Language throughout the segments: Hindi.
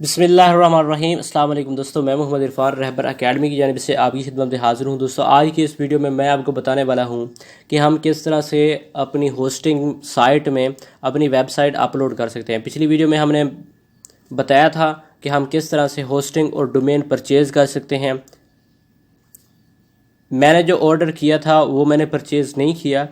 बिस्मिल्लाहिर्रहमानिर्रहीम। अस्सलाम वालेकुम दोस्तों, मैं मोहम्मद इरफान रहबर एकेडमी की जानिब से आपकी खिदमत में हाज़िर हूँ। दोस्तों, आज की इस वीडियो में मैं आपको बताने वाला हूँ कि हम किस तरह से अपनी होस्टिंग साइट में अपनी वेबसाइट अपलोड कर सकते हैं। पिछली वीडियो में हमने बताया था कि हम किस तरह से होस्टिंग और डोमेन परचेज़ कर सकते हैं। मैंने जो ऑर्डर किया था वो मैंने परचेज़ नहीं किया,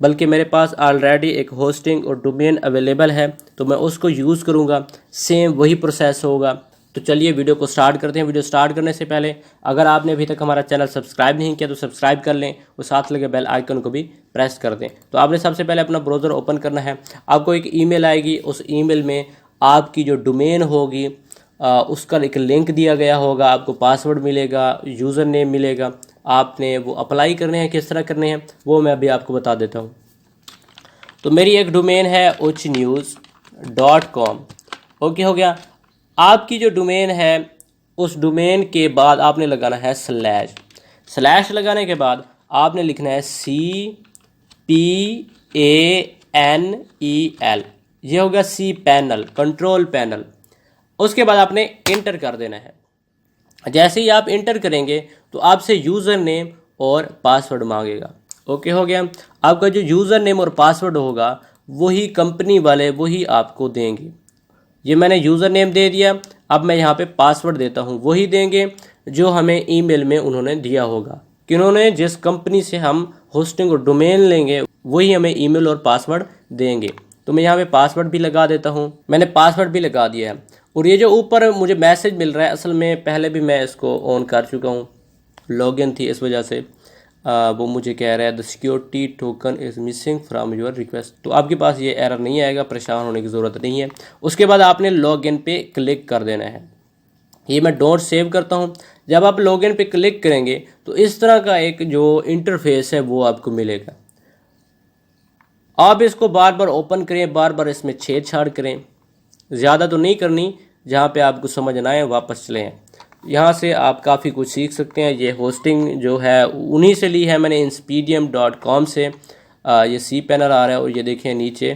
बल्कि मेरे पास ऑलरेडी एक होस्टिंग और डोमेन अवेलेबल है, तो मैं उसको यूज़ करूँगा। सेम वही प्रोसेस होगा। तो चलिए वीडियो को स्टार्ट करते हैं। वीडियो स्टार्ट करने से पहले अगर आपने अभी तक हमारा चैनल सब्सक्राइब नहीं किया तो सब्सक्राइब कर लें और साथ लगे बेल आइकन को भी प्रेस कर दें। तो आपने सबसे पहले अपना ब्राउज़र ओपन करना है। आपको एक ईमेल आएगी, उस ईमेल में आपकी जो डोमेन होगी उसका एक लिंक दिया गया होगा, आपको पासवर्ड मिलेगा, यूज़र नेम मिलेगा। आपने वो अप्लाई करने हैं, किस तरह करने हैं वो मैं अभी आपको बता देता हूँ। तो मेरी एक डोमेन है uchnews.com। ओके, हो गया। आपकी जो डोमेन है उस डोमेन के बाद आपने लगाना है स्लैश लगाने के बाद आपने लिखना है CPANEL। ये होगा सी पैनल, कंट्रोल पैनल। उसके बाद आपने इंटर कर देना है। जैसे ही आप इंटर करेंगे तो आपसे यूज़र नेम और पासवर्ड मांगेगा। ओके, हो गया। आपका जो यूज़र नेम और पासवर्ड होगा वही कंपनी वाले वही आपको देंगे। ये मैंने यूज़र नेम दे दिया, अब मैं यहाँ पे पासवर्ड देता हूँ। वही देंगे जो हमें ईमेल में उन्होंने दिया होगा। किन्होंने, जिस कंपनी से हम होस्टिंग और डोमेन लेंगे वही हमें ईमेल और पासवर्ड देंगे। तो मैं यहाँ पे पासवर्ड भी लगा देता हूँ। मैंने पासवर्ड भी लगा दिया है। और ये जो ऊपर मुझे मैसेज मिल रहा है, असल में पहले भी मैं इसको ऑन कर चुका हूँ, लॉगिन थी, इस वजह से वो मुझे कह रहा है the security token is missing from your request. तो आपके पास ये एरर नहीं आएगा, परेशान होने की ज़रूरत नहीं है। उसके बाद आपने लॉगिन पे क्लिक कर देना है। ये मैं डोंट सेव करता हूँ। जब आप लॉगिन पे क्लिक करेंगे तो इस तरह का एक जो इंटरफेस है वो आपको मिलेगा। आप इसको बार बार ओपन करें, बार बार इसमें छेड़छाड़ करें, ज़्यादा तो नहीं करनी। जहाँ पे आपको समझ ना आए वापस चले हैं। यहाँ से आप काफ़ी कुछ सीख सकते हैं। ये होस्टिंग जो है उन्हीं से ली है मैंने, inspedium.com से। ये सी पैनल आ रहा है और ये देखें नीचे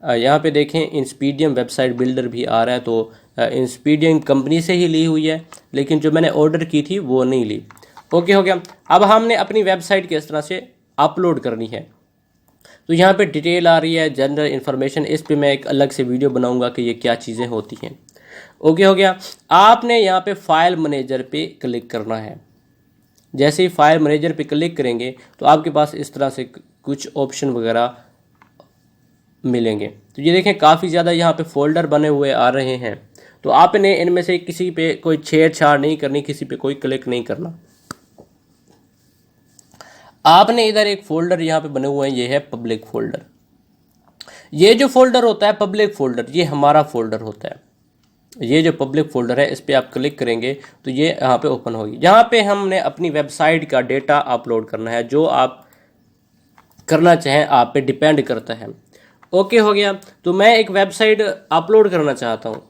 यहाँ पे देखें इंस्पीडियम वेबसाइट बिल्डर भी आ रहा है। तो इंस्पीडियम कंपनी से ही ली हुई है, लेकिन जो मैंने ऑर्डर की थी वो नहीं ली। ओके, हो गया। अब हमने अपनी वेबसाइट किस तरह से अपलोड करनी है। तो यहाँ पे डिटेल आ रही है, जनरल इन्फॉर्मेशन। इस पे मैं एक अलग से वीडियो बनाऊंगा कि ये क्या चीज़ें होती हैं। ओके, हो गया। आपने यहाँ पे फाइल मैनेजर पे क्लिक करना है। जैसे ही फाइल मैनेजर पे क्लिक करेंगे तो आपके पास इस तरह से कुछ ऑप्शन वगैरह मिलेंगे। तो ये देखें काफ़ी ज़्यादा यहाँ पे फोल्डर बने हुए आ रहे हैं। तो आपने इनमें से किसी पे कोई छेड़छाड़ नहीं करनी, किसी पे कोई क्लिक नहीं करना। आपने इधर एक फ़ोल्डर यहाँ पे बने हुए हैं, ये है पब्लिक फ़ोल्डर। ये जो फ़ोल्डर होता है पब्लिक फ़ोल्डर, ये हमारा फ़ोल्डर होता है। ये जो पब्लिक फ़ोल्डर है इस पर आप क्लिक करेंगे तो ये यहाँ पे ओपन होगी। यहाँ पे हमने अपनी वेबसाइट का डेटा अपलोड करना है। जो आप करना चाहें आप पे डिपेंड करता है। ओके, हो गया। तो मैं एक वेबसाइट अपलोड करना चाहता हूँ।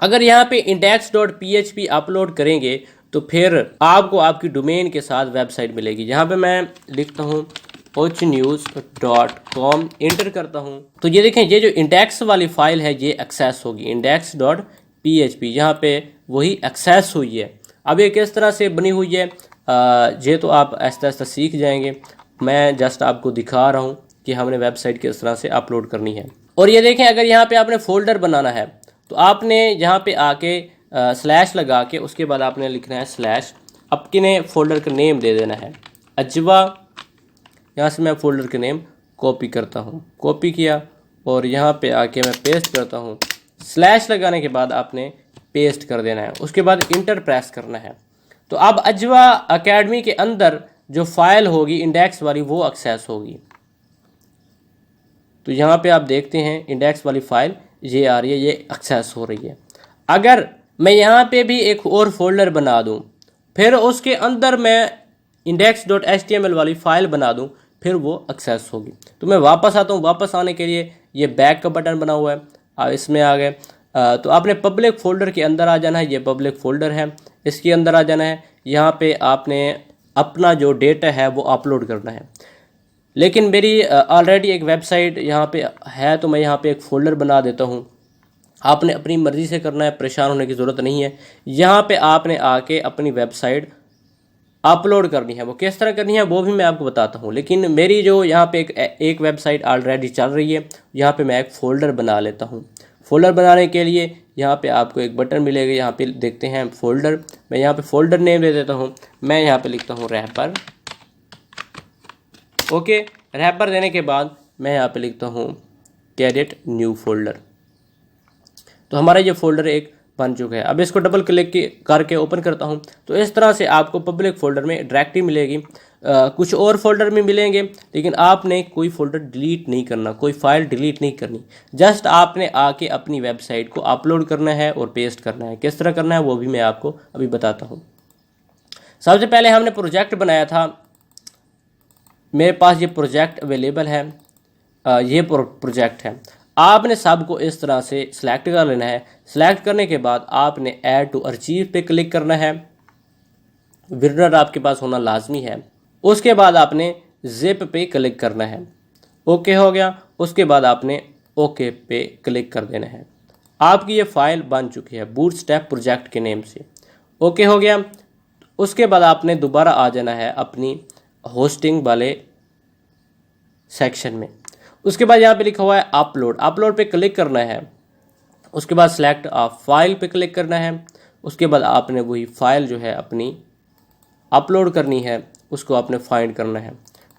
अगर यहाँ पे index.php अपलोड करेंगे तो फिर आपको आपकी डोमेन के साथ वेबसाइट मिलेगी। यहाँ पे मैं लिखता हूँ uchnews.com, इंटर करता हूँ तो ये देखें ये जो इंडेक्स वाली फाइल है ये एक्सेस होगी। index.php यहाँ पे वही एक्सेस हुई है। अब ये किस तरह से बनी हुई है ये तो आप आहिस्ता आहिस्ता सीख जाएंगे। मैं जस्ट आपको दिखा रहा हूँ कि हमने वेबसाइट किस तरह से अपलोड करनी है। और ये देखें अगर यहाँ पे आपने फ़ोल्डर बनाना है तो आपने यहाँ पे आके स्लैश लगा के उसके बाद आपने लिखना है स्लैश, अपने फ़ोल्डर का नेम दे देना है अजवा। यहाँ से मैं फ़ोल्डर का नेम कॉपी करता हूँ, कॉपी किया और यहाँ पे आके मैं पेस्ट करता हूँ। स्लैश लगाने के बाद आपने पेस्ट कर देना है। उसके बाद इंटर प्रेस करना है। तो अब अजवा एकेडमी के अंदर जो फाइल होगी इंडेक्स वाली वो एक्सेस होगी। तो यहाँ पे आप देखते हैं इंडेक्स वाली फ़ाइल ये आ रही है, ये एक्सेस हो रही है। अगर मैं यहाँ पे भी एक और फोल्डर बना दूँ, फिर उसके अंदर मैं index.html वाली फ़ाइल बना दूँ, फिर वो एक्सेस होगी। तो मैं वापस आता हूँ। वापस आने के लिए ये बैक का बटन बना हुआ है, इसमें आ गए। तो आपने पब्लिक फ़ोल्डर के अंदर आ जाना है। ये पब्लिक फ़ोल्डर है, इसके अंदर आ जाना है। यहाँ पे आपने अपना जो डेटा है वो अपलोड करना है। लेकिन मेरी ऑलरेडी एक वेबसाइट यहाँ पे है, तो मैं यहाँ पे एक फ़ोल्डर बना देता हूँ। आपने अपनी मर्ज़ी से करना है, परेशान होने की ज़रूरत नहीं है। यहाँ पे आपने आके अपनी वेबसाइट अपलोड करनी है। वो किस तरह करनी है वो भी मैं आपको बताता हूँ, लेकिन मेरी जो यहाँ पे एक वेबसाइट ऑलरेडी चल रही है, यहाँ पे मैं एक फ़ोल्डर बना लेता हूँ। फ़ोल्डर बनाने के लिए यहाँ पे आपको एक बटन मिलेगा, यहाँ पे देखते हैं फ़ोल्डर। मैं यहाँ पे फ़ोल्डर नेम दे देता हूँ, मैं यहाँ पे लिखता हूँ रैपर। ओके, रैपर देने के बाद मैं यहाँ पे लिखता हूँ क्रिएट न्यू फोल्डर। तो हमारा ये फोल्डर एक बन चुका है। अब इसको डबल क्लिक करके ओपन करता हूँ, तो इस तरह से आपको पब्लिक फोल्डर में डायरेक्टरी मिलेगी। कुछ और फोल्डर में मिलेंगे, लेकिन आपने कोई फोल्डर डिलीट नहीं करना, कोई फाइल डिलीट नहीं करनी। जस्ट आपने आके अपनी वेबसाइट को अपलोड करना है और पेस्ट करना है। किस तरह करना है वो भी मैं आपको अभी बताता हूँ। सबसे पहले हमने प्रोजेक्ट बनाया था, मेरे पास ये प्रोजेक्ट अवेलेबल है। ये प्रोजेक्ट है। आपने सबको इस तरह से सिलेक्ट कर लेना है। सिलेक्ट करने के बाद आपने ऐड टू आर्चिव पे क्लिक करना है। विजनर आपके पास होना लाजमी है। उसके बाद आपने जिप पे क्लिक करना है। ओके हो गया। उसके बाद आपने ओके पे क्लिक कर देना है। आपकी ये फाइल बन चुकी है बूटस्ट्रैप प्रोजेक्ट के नेम से। ओके हो गया। उसके बाद आपने दोबारा आ जाना है अपनी होस्टिंग वाले सेक्शन में। उसके बाद यहाँ पे लिखा हुआ है अपलोड, अपलोड पे क्लिक करना है। उसके बाद सिलेक्ट फाइल पे क्लिक करना है। उसके बाद आपने वही फाइल जो है अपनी अपलोड करनी है, उसको आपने फाइंड करना है।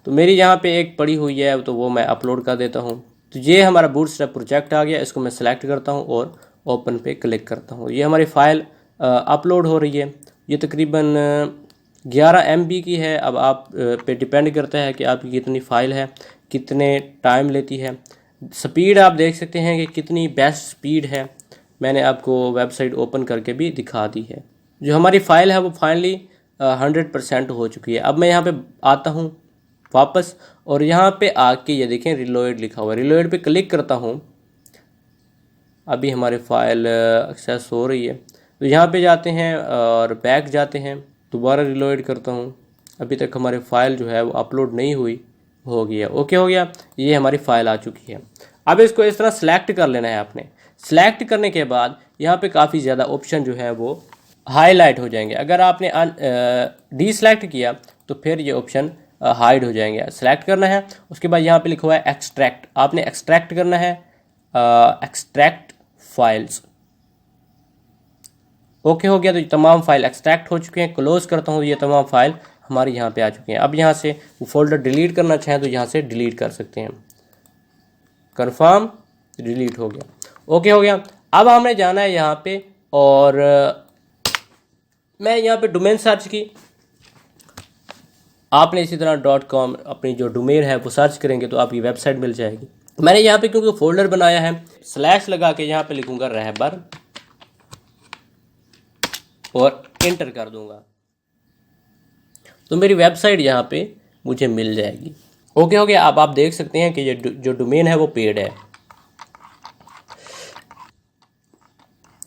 तो मेरी यहाँ पे एक पड़ी हुई है, तो वो मैं अपलोड कर देता हूँ। तो ये हमारा बूटस्ट्रैप प्रोजेक्ट आ गया। इसको मैं सिलेक्ट करता हूँ और ओपन पे क्लिक करता हूँ। ये हमारी फ़ाइल अपलोड हो रही है। ये तकरीबन 11 MB की है। अब आप पे डिपेंड करता है कि आपकी कितनी फ़ाइल है, कितने टाइम लेती है। स्पीड आप देख सकते हैं कि कितनी बेस्ट स्पीड है। मैंने आपको वेबसाइट ओपन करके भी दिखा दी है। जो हमारी फ़ाइल है वो फाइनली 100% हो चुकी है। अब मैं यहाँ पे आता हूँ वापस, और यहाँ पे आके ये देखें रिलोड लिखा हुआ है। रिलोड पे क्लिक करता हूँ। अभी हमारी फ़ाइल एक्सेस हो रही है। तो यहाँ पे जाते हैं और बैक जाते हैं, दोबारा रिलोड करता हूँ। अभी तक हमारी फ़ाइल जो है वो अपलोड नहीं हुई, हो गया। ओके हो गया। ये हमारी फ़ाइल आ चुकी है। अब इसको इस तरह सेलेक्ट कर लेना है आपने। सेलेक्ट करने के बाद यहाँ पे काफ़ी ज़्यादा ऑप्शन जो है वो हाईलाइट हो जाएंगे। अगर आपने डी सेलेक्ट किया तो फिर ये ऑप्शन हाइड हो जाएंगे। सेलेक्ट करना है। उसके बाद यहाँ पे लिखा हुआ है एक्सट्रैक्ट, आपने एक्सट्रैक्ट करना है। Extract files. ओके हो गया। तो ये तमाम फाइल एक्सट्रैक्ट हो चुके हैं। क्लोज करता हूँ, ये तमाम फाइल हमारी यहाँ पे आ चुके हैं। अब यहाँ से फोल्डर डिलीट करना चाहें तो यहाँ से डिलीट कर सकते हैं। कंफर्म, डिलीट हो गया। ओके हो गया। अब हमने जाना है यहाँ पे, और मैं यहाँ पे डोमेन सर्च की। आपने इसी तरह .com अपनी जो डोमेन है वो सर्च करेंगे तो आपकी वेबसाइट मिल जाएगी। मैंने यहाँ पे क्योंकि फोल्डर बनाया है, स्लैश लगा के यहाँ पे लिखूंगा रहबर और एंटर कर दूंगा, तो मेरी वेबसाइट यहाँ पे मुझे मिल जाएगी। ओके हो गया। अब आप देख सकते हैं कि ये जो डोमेन है वो पेड है।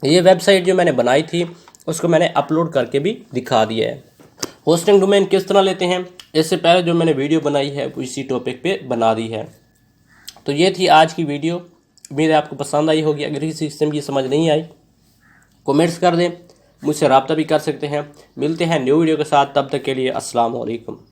ये वेबसाइट जो मैंने बनाई थी उसको मैंने अपलोड करके भी दिखा दिया है। होस्टिंग डोमेन किस तरह लेते हैं, इससे पहले जो मैंने वीडियो बनाई है वो इसी टॉपिक पे बना दी है। तो ये थी आज की वीडियो। उम्मीद है आपको पसंद आई होगी। अगर किसी सिस्टम की समझ नहीं आई कमेंट्स कर दें, मुझसे रब्ता भी कर सकते हैं। मिलते हैं न्यू वीडियो के साथ, तब तक के लिए अस्सलाम वालेकुम।